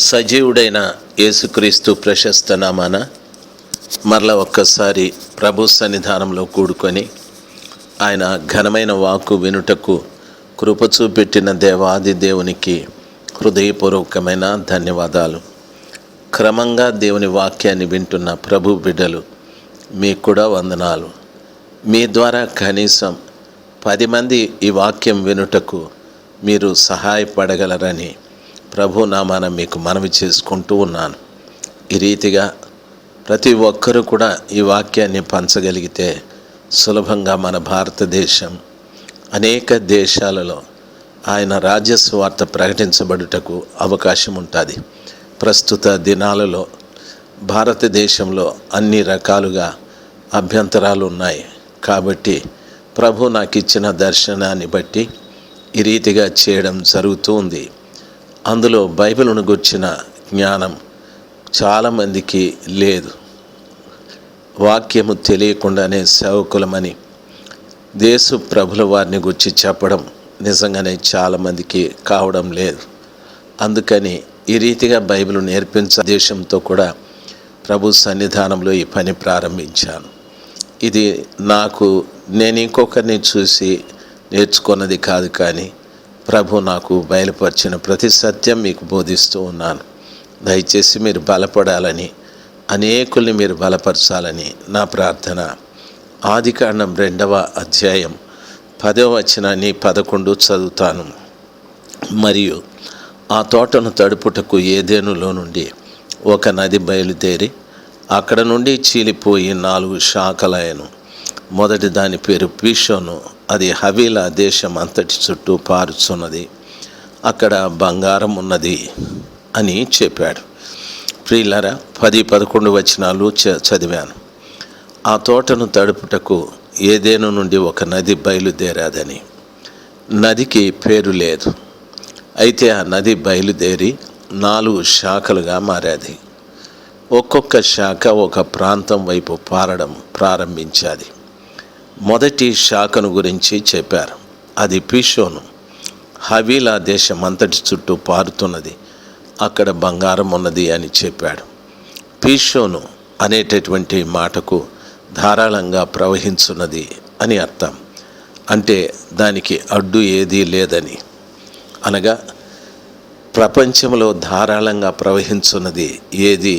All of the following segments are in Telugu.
సజీవుడైన యేసుక్రీస్తు ప్రశస్త నామాన మరలా ఒక్కసారి ప్రభు సన్నిధానంలో కూడుకొని ఆయన ఘనమైన వాక్కు వినుటకు కృప చూపెట్టిన దేవాది దేవునికి హృదయపూర్వకమైన ధన్యవాదాలు. క్రమంగా దేవుని వాక్యాన్ని వింటున్న ప్రభు బిడ్డలు మీకు కూడా వందనాలు. మీ ద్వారా కనీసం 10 మంది ఈ వాక్యం వినుటకు మీరు సహాయపడగలరని ప్రభు నామాన మీకు మనవి చేసుకుంటూ ఉన్నాను. ఈ రీతిగా ప్రతి ఒక్కరూ కూడా ఈ వాక్యాన్ని పంచగలిగితే సులభంగా మన భారతదేశం అనేక దేశాలలో ఆయన రాజ్య సువార్త ప్రకటించబడుటకు అవకాశం ఉంటుంది. ప్రస్తుత దినాలలో భారతదేశంలో అన్ని రకాలుగా అభ్యంతరాలు ఉన్నాయి. కాబట్టి ప్రభు నాకు ఇచ్చిన దర్శనాన్ని బట్టి ఈ రీతిగా చేయడం జరుగుతూ ఉంది. అందులో బైబిల్ను గుర్చిన జ్ఞానం చాలామందికి లేదు. వాక్యము తెలియకుండానే సేవకులమని దేశ ప్రభుల వారిని గుర్చి చెప్పడం నిజంగానే చాలామందికి కావడం లేదు. అందుకని ఈ రీతిగా బైబిల్ నేర్పించే దేశంతో కూడా ప్రభు సన్నిధానంలో ఈ పని ప్రారంభించాను. ఇది నేను ఇంకొకరిని చూసి నేర్చుకున్నది కాదు, కానీ ప్రభు నాకు బయలుపరిచిన ప్రతి సత్యం మీకు బోధిస్తూ ఉన్నాను. దయచేసి మీరు బలపడాలని, అనేకుల్ని మీరు బలపరచాలని నా ప్రార్థన. ఆదికాండం 2వ అధ్యాయం 10వ వచనాన్ని 11 చదువుతాను. మరియు ఆ తోటను తడుపుటకు ఏదెనులో నుండి ఒక నది బయలుదేరి అక్కడ నుండి చీలిపోయి 4 శాఖలయను. మొదటి దాని పేరు పీషోను. అది హవీలా దేశం అంతటి చుట్టూ పారుచున్నది. అక్కడ బంగారం ఉన్నది అని చెప్పాడు. ప్రియులారా, 10-11 వచనాలు చదివాను. ఆ తోటను తడుపుటకు ఏదేను నుండి ఒక నది బయలుదేరాదని. నదికి పేరు లేదు. అయితే ఆ నది బయలుదేరి 4 శాఖలుగా మారాది. ఒక్కొక్క శాఖ ఒక ప్రాంతం వైపు పారడం ప్రారంభించాది. మొదటి శాఖను గురించి చెప్పారు. అది పీషోను. హవీలా దేశం అంతటి చుట్టూ పారుతున్నది. అక్కడ బంగారం ఉన్నది అని చెప్పాడు. పీషోను అనేటటువంటి మాటకు ధారాళంగా ప్రవహించున్నది అని అర్థం. అంటే దానికి అడ్డు ఏదీ లేదని. అనగా ప్రపంచంలో ధారాళంగా ప్రవహించున్నది ఏది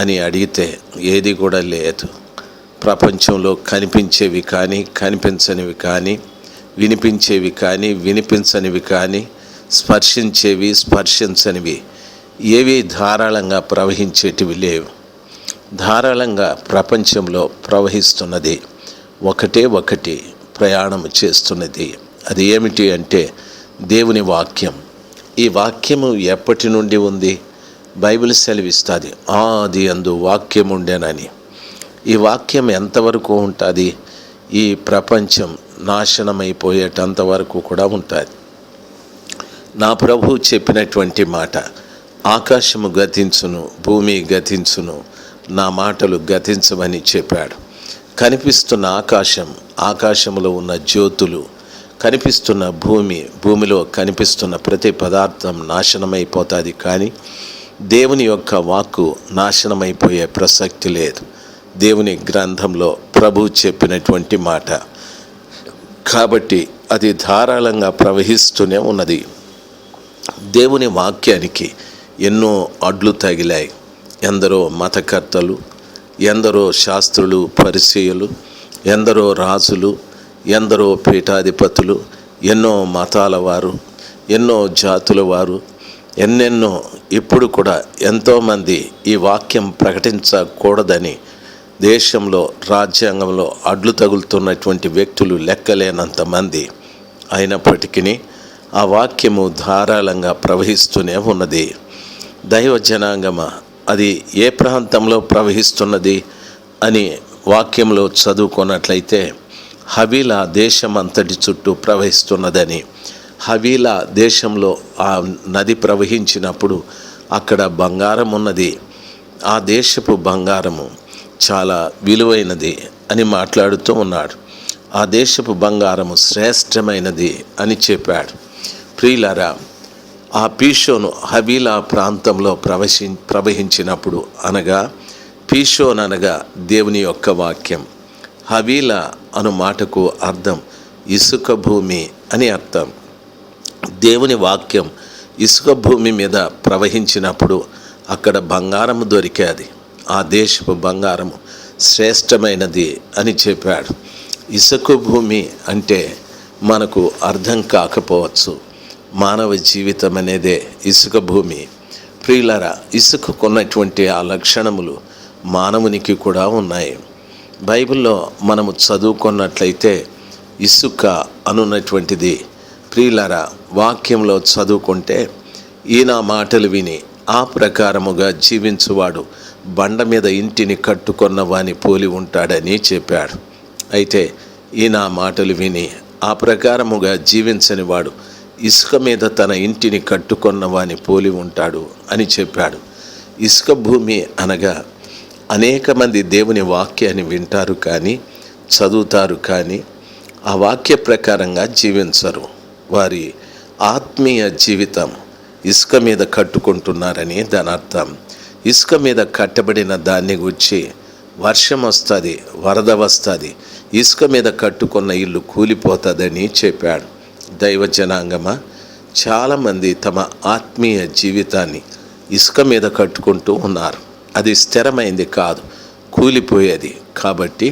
అని అడిగితే ఏది కూడా లేదు. ప్రపంచంలో కనిపించేవి కానీ, కనిపించనివి కానీ, వినిపించేవి కానీ, వినిపించనివి కానీ, స్పర్శించేవి, స్పర్శించనివి ఏవి ధారాళంగా ప్రవహించేటివి లేవు. ధారాళంగా ప్రపంచంలో ప్రవహిస్తున్నది ఒకటి ప్రయాణం చేస్తున్నది. అది ఏమిటి అంటే దేవుని వాక్యం. ఈ వాక్యము ఎప్పటి నుండి ఉంది? బైబిల్ సెలవిస్తుంది, ఆది యందు వాక్యం ఉండెనని. ఈ వాక్యం ఎంతవరకు ఉంటుంది? ఈ ప్రపంచం నాశనమైపోయేటంత వరకు కూడా ఉంటుంది. నా ప్రభు చెప్పినటువంటి మాట, ఆకాశము గతించును, భూమి గతించును, నా మాటలు గతించమని చెప్పాడు. కనిపిస్తున్న ఆకాశం, ఆకాశంలో ఉన్న జ్యోతులు, కనిపిస్తున్న భూమి, భూమిలో కనిపిస్తున్న ప్రతి పదార్థం నాశనమైపోతుంది. కానీ దేవుని యొక్క వాక్కు నాశనమైపోయే ప్రసక్తి లేదు. దేవుని గ్రంథంలో ప్రభు చెప్పినటువంటి మాట కాబట్టి అది ధారాళంగా ప్రవహిస్తూనే ఉన్నది. దేవుని వాక్యానికి ఎన్నో అడ్లు తగిలాయి. ఎందరో మతకర్తలు, ఎందరో శాస్త్రులు, పరిసయ్యులు, ఎందరో రాజులు, ఎందరో పీఠాధిపతులు, ఎన్నో మతాల వారు, ఎన్నో జాతుల వారు, ఎన్నెన్నో. ఇప్పుడు కూడా ఎంతోమంది ఈ వాక్యం ప్రకటించకూడదని దేశంలో, రాజ్యాంగంలో అడ్లు తగులుతున్నటువంటి వ్యక్తులు లెక్కలేనంత మంది. అయినప్పటికీ ఆ వాక్యము ధారాళంగా ప్రవహిస్తూనే ఉన్నది. దైవ జనాంగమ, అది ఏ ప్రాంతంలో ప్రవహిస్తున్నది అని వాక్యంలో చదువుకున్నట్లయితే హవీలా దేశం అంతటి చుట్టూ ప్రవహిస్తున్నదని. హవీలా దేశంలో ఆ నది ప్రవహించినప్పుడు అక్కడ బంగారం ఉన్నది. ఆ దేశపు బంగారము చాలా విలువైనది అని మాట్లాడుతూ ఉన్నాడు. ఆ దేశపు బంగారము శ్రేష్టమైనది అని చెప్పాడు. ప్రియులారా, ఆ పీషోను హవీలా ప్రాంతంలో ప్రవహించినప్పుడు, అనగా పీషోన్ అనగా దేవుని యొక్క వాక్యం, హవీలా అను మాటకు అర్థం ఇసుక భూమి అని అర్థం. దేవుని వాక్యం ఇసుక భూమి మీద ప్రవహించినప్పుడు అక్కడ బంగారము దొరికేది. ఆ దేశపు బంగారము శ్రేష్టమైనది అని చెప్పాడు. ఇసుక భూమి అంటే మనకు అర్థం కాకపోవచ్చు. మానవ జీవితం అనేదే ఇసుక భూమి. ప్రియులారా, ఇసుకకున్నటువంటి ఆ లక్షణములు మానవునికి కూడా ఉన్నాయి. బైబిల్లో మనము చదువుకున్నట్లయితే ఇసుక అనున్నటువంటిది, ప్రియులారా, వాక్యంలో చదువుకుంటే ఈయన మాటలు విని ఆ ప్రకారముగా జీవించువాడు బండ మీద ఇంటిని కట్టుకున్న వాని పోలి ఉంటాడని చెప్పాడు. అయితే ఈయన మాటలు విని ఆ ప్రకారముగా జీవించని వాడు ఇసుక మీద తన ఇంటిని కట్టుకున్న వాని పోలి ఉంటాడు అని చెప్పాడు. ఇసుక భూమి అనగా అనేక మంది దేవుని వాక్యాన్ని వింటారు కానీ, చదువుతారు కానీ ఆ వాక్య ప్రకారంగా జీవించరు. వారి ఆత్మీయ జీవితం ఇసుక మీద కట్టుకుంటున్నారని దాని అర్థం. ఇసుక మీద కట్టబడిన దాన్ని గురించి వర్షం వస్తుంది, వరద వస్తుంది, ఇసుక మీద కట్టుకున్న ఇల్లు కూలిపోతుందని చెప్పాడు. దైవ జనాంగమా, చాలామంది తమ ఆత్మీయ జీవితాన్ని ఇసుక మీద కట్టుకుంటూ ఉన్నారు. అది స్థిరమైంది కాదు, కూలిపోయేది. కాబట్టి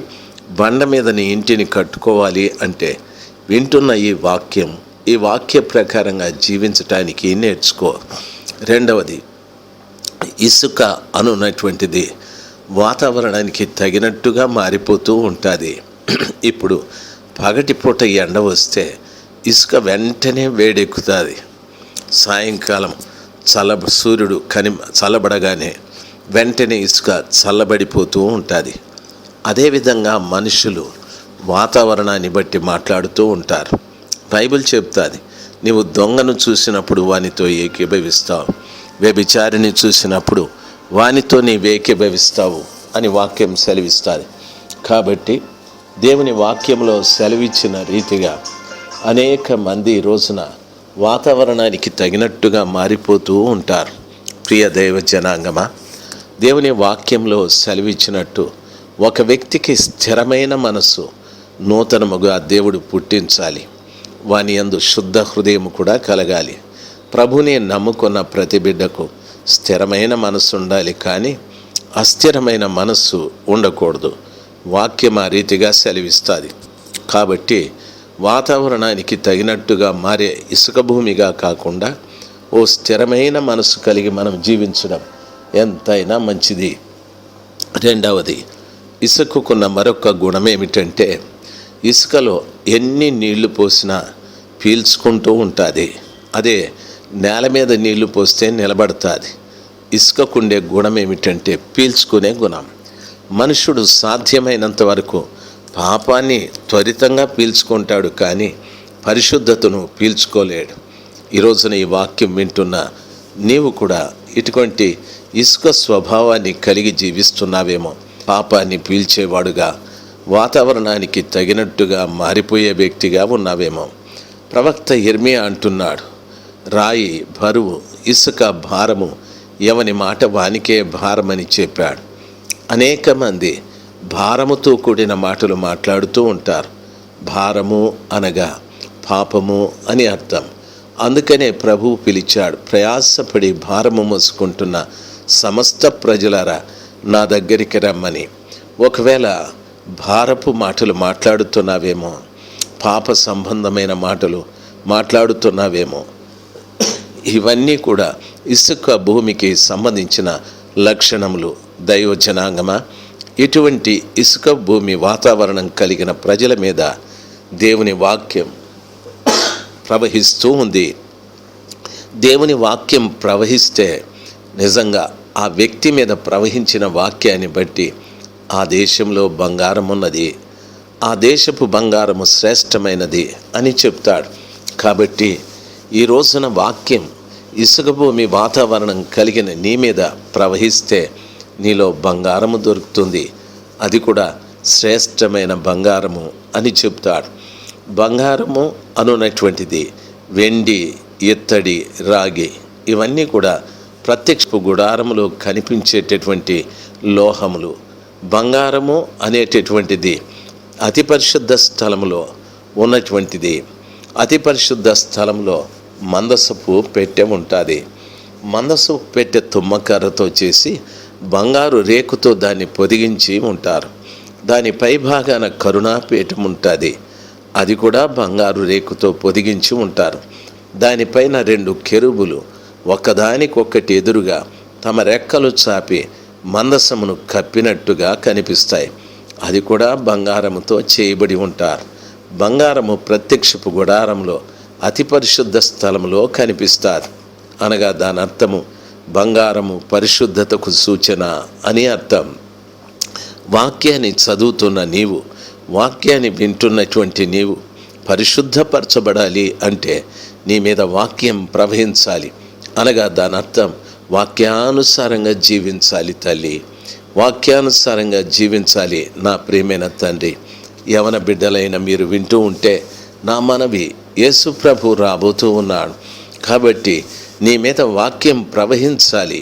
బండ మీద నీ ఇంటిని కట్టుకోవాలి అంటే వింటున్న ఈ వాక్య ప్రకారంగా జీవించటానికి నేర్చుకో. రెండవది, ఇసుక అనున్నటువంటిది వాతావరణానికి తగినట్టుగా మారిపోతూ ఉంటుంది. ఇప్పుడు పగటిపూట ఎండ వస్తే ఇసుక వెంటనే వేడెక్కుతుంది. సాయంకాలం సూర్యుడు చల్లబడగానే వెంటనే ఇసుక చల్లబడిపోతూ ఉంటుంది. అదేవిధంగా మనుషులు వాతావరణాన్ని బట్టి మాట్లాడుతూ ఉంటారు. బైబిల్ చెప్తుంది, నీవు దొంగను చూసినప్పుడు వానితో ఏకీభవిస్తావు, వ్యభిచారిని చూసినప్పుడు వానితో నీవు ఏకీభవిస్తావు అని వాక్యం సెలవిస్తుంది. కాబట్టి దేవుని వాక్యంలో సెలవిచ్చిన రీతిగా అనేక మంది ఈ రోజున వాతావరణానికి తగినట్టుగా మారిపోతూ ఉంటారు. ప్రియ దైవ జనాంగమా, దేవుని వాక్యంలో సెలవిచ్చినట్టు ఒక వ్యక్తికి స్థిరమైన మనస్సు నూతనముగా దేవుడు పుట్టించాలి. వాని యందు శుద్ధ హృదయం కూడా కలగాలి. ప్రభుని నమ్ముకున్న ప్రతి బిడ్డకు స్థిరమైన మనస్సు ఉండాలి, కానీ అస్థిరమైన మనస్సు ఉండకూడదు. వాక్యం ఆ రీతిగా సెలవిస్తుంది. కాబట్టి వాతావరణానికి తగినట్టుగా మారే ఇసుక భూమిగా కాకుండా ఓ స్థిరమైన మనసు కలిగి మనం జీవించడం ఎంతైనా మంచిది. రెండవది, ఇసుకకున్న మరొక గుణం ఏమిటంటే ఇసుకలో ఎన్ని నీళ్లు పోసినా పీల్చుకుంటూ ఉంటుంది. అదే నేల మీద నీళ్లు పోస్తే నిలబడుతుంది. ఇసుకకుండే గుణం ఏమిటంటే పీల్చుకునే గుణం. మనుషుడు సాధ్యమైనంత వరకు పాపాన్ని త్వరితంగా పీల్చుకుంటాడు, కానీ పరిశుద్ధతను పీల్చుకోలేడు. ఈరోజున ఈ వాక్యం వింటున్న నీవు కూడా ఇటువంటి ఇసుక స్వభావాన్ని కలిగి జీవిస్తున్నావేమో. పాపాన్ని పీల్చేవాడుగా, వాతావరణానికి తగినట్టుగా మారిపోయే వ్యక్తిగా ఉన్నావేమో. ప్రవక్త యిర్మీయా అంటున్నాడు, రాయి బరువు, ఇసుక భారము, ఎవని మాట వానికే భారమని చెప్పాడు. అనేక మంది భారముతో కూడిన మాటలు మాట్లాడుతూ ఉంటారు. భారము అనగా పాపము అని అర్థం. అందుకనే ప్రభువు పిలిచాడు, ప్రయాసపడి భారము మోసుకుంటున్న సమస్త ప్రజలారా నా దగ్గరికి రమ్మని. ఒకవేళ భారపు మాటలు మాట్లాడుతున్నావేమో, పాప సంబంధమైన మాటలు మాట్లాడుతున్నావేమో, ఇవన్నీ కూడా ఇసుక భూమికి సంబంధించిన లక్షణములు. దైవ జనాంగమా, ఇటువంటి ఇసుక భూమి వాతావరణం కలిగిన ప్రజల మీద దేవుని వాక్యం ప్రవహిస్తూ ఉంది. దేవుని వాక్యం ప్రవహిస్తే నిజంగా ఆ వ్యక్తి మీద ప్రవహించిన వాక్యాన్ని బట్టి ఆ దేశంలో బంగారం ఉన్నది, ఆ దేశపు బంగారము శ్రేష్టమైనది అని చెప్తాడు. కాబట్టి ఈ రోజున వాక్యం ఇసుక భూమి వాతావరణం కలిగిన నీ మీద ప్రవహిస్తే నీలో బంగారము దొరుకుతుంది. అది కూడా శ్రేష్టమైన బంగారము అని చెప్తాడు. బంగారము అనున్నటువంటిది వెండి, ఇత్తడి, రాగి ఇవన్నీ కూడా ప్రత్యక్ష గుడారములో కనిపించేటటువంటి లోహములు. బంగారము అనేటటువంటిది అతి పరిశుద్ధ స్థలములో ఉన్నటువంటిది. అతి పరిశుద్ధ స్థలంలో మందసపు పెట్టె ఉంటుంది. మందసపు పెట్టె తుమ్మకర్రతో చేసి బంగారు రేకుతో దాన్ని పొదిగించి ఉంటారు. దాని పై భాగాన కరుణాపీఠం ఉంటుంది. అది కూడా బంగారు రేకుతో పొదిగించి ఉంటారు. దానిపైన 2 కెరూబులు ఒకదానికొకటి ఎదురుగా తమ రెక్కలు చాపి మందసమును కప్పినట్టుగా కనిపిస్తాయి. అది కూడా బంగారముతో చేయబడి ఉంటారు. బంగారము ప్రత్యక్షపు గుడారంలో అతి పరిశుద్ధ స్థలంలో కనిపిస్తారు. అనగా దాని అర్థము బంగారము పరిశుద్ధతకు సూచన అని అర్థం. వాక్యాన్ని చదువుతున్న నీవు, వాక్యాన్ని వింటున్నటువంటి నీవు పరిశుద్ధపరచబడాలి అంటే నీ మీద వాక్యం ప్రవహించాలి. అనగా దాని అర్థం వాక్యానుసారంగా జీవించాలి తల్లి, వాక్యానుసారంగా జీవించాలి. నా ప్రియమైన తండ్రి, యవన బిడ్డలైన మీరు వింటూ ఉంటే నా మనవి, యేసు ప్రభు రాబోతూ ఉన్నాడు కాబట్టి నీ మీద వాక్యం ప్రవహించాలి.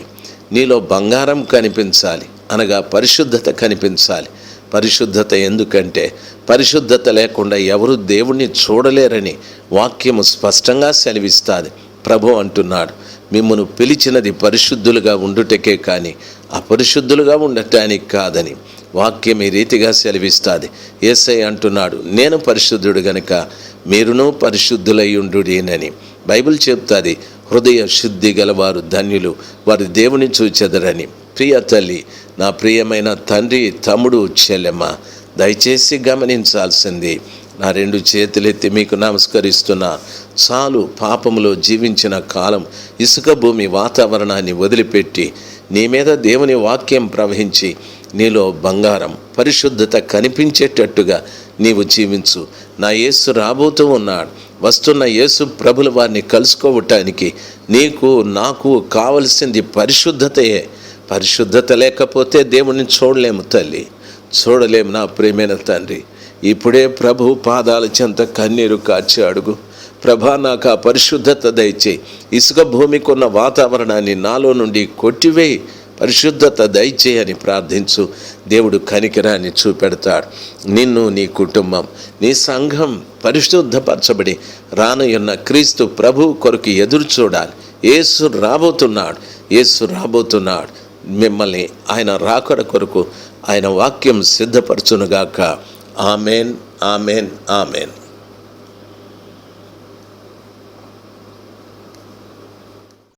నీలో బంగారం కనిపించాలి, అనగా పరిశుద్ధత కనిపించాలి. పరిశుద్ధత ఎందుకంటే పరిశుద్ధత లేకుండా ఎవరు దేవుణ్ణి చూడలేరని వాక్యము స్పష్టంగా సెలవిస్తుంది. ప్రభు అంటున్నాడు, మిమ్మును పిలిచినది పరిశుద్ధులుగా ఉండుటకే కానీ అపరిశుద్ధులుగా ఉండటానికి కాదని. వాక్యం ఈ రీతిగా సెలవిస్తుంది. యేసయ్య అంటున్నాడు, నేను పరిశుద్ధుడు గనుక మీరును పరిశుద్ధులై ఉండుడేనని. బైబిల్ చెప్తుంది, హృదయ శుద్ధి గలవారు ధన్యులు, వారు దేవుని చూచెదరని. ప్రియ తల్లి, నా ప్రియమైన తండ్రి, తమ్ముడు, చెల్లెమ్మ, దయచేసి గమనించాల్సింది, నా 2 చేతులెత్తి మీకు నమస్కరిస్తున్నా. చాలు, పాపములో జీవించిన కాలం, ఇసుక భూమి వాతావరణాన్ని వదిలిపెట్టి నీ మీద దేవుని వాక్యం ప్రవహించి నీలో బంగారం పరిశుద్ధత కనిపించేటట్టుగా నీవు జీవించు. నా యేసు రాబోతూ ఉన్నాడు. వస్తున్న యేసు ప్రభుల వారిని కలుసుకోవటానికి నీకు నాకు కావలసింది పరిశుద్ధతయే. పరిశుద్ధత లేకపోతే దేవుణ్ణి చూడలేము తల్లి, చూడలేము. నా ప్రియమైన తండ్రి, ఇప్పుడే ప్రభు పాదాల చెంత కన్నీరు కార్చి అడుగు, ప్రభా నాకు ఆ పరిశుద్ధత దయచేయి. ఇసుక భూమికున్న వాతావరణాన్ని నాలో నుండి కొట్టివేయి, పరిశుద్ధత దయచేయని ప్రార్థించు. దేవుడు కనికరాన్ని చూపెడతాడు. నిన్ను, నీ కుటుంబం, నీ సంఘం పరిశుద్ధపరచబడి రానున్న క్రీస్తు ప్రభు కొరకు ఎదురు చూడాలి. యేసు రాబోతున్నాడు, యేసు రాబోతున్నాడు. మిమ్మల్ని ఆయన రాకడ కొరకు ఆయన వాక్యం సిద్ధపరచునుగాక. Amen, amen, amen.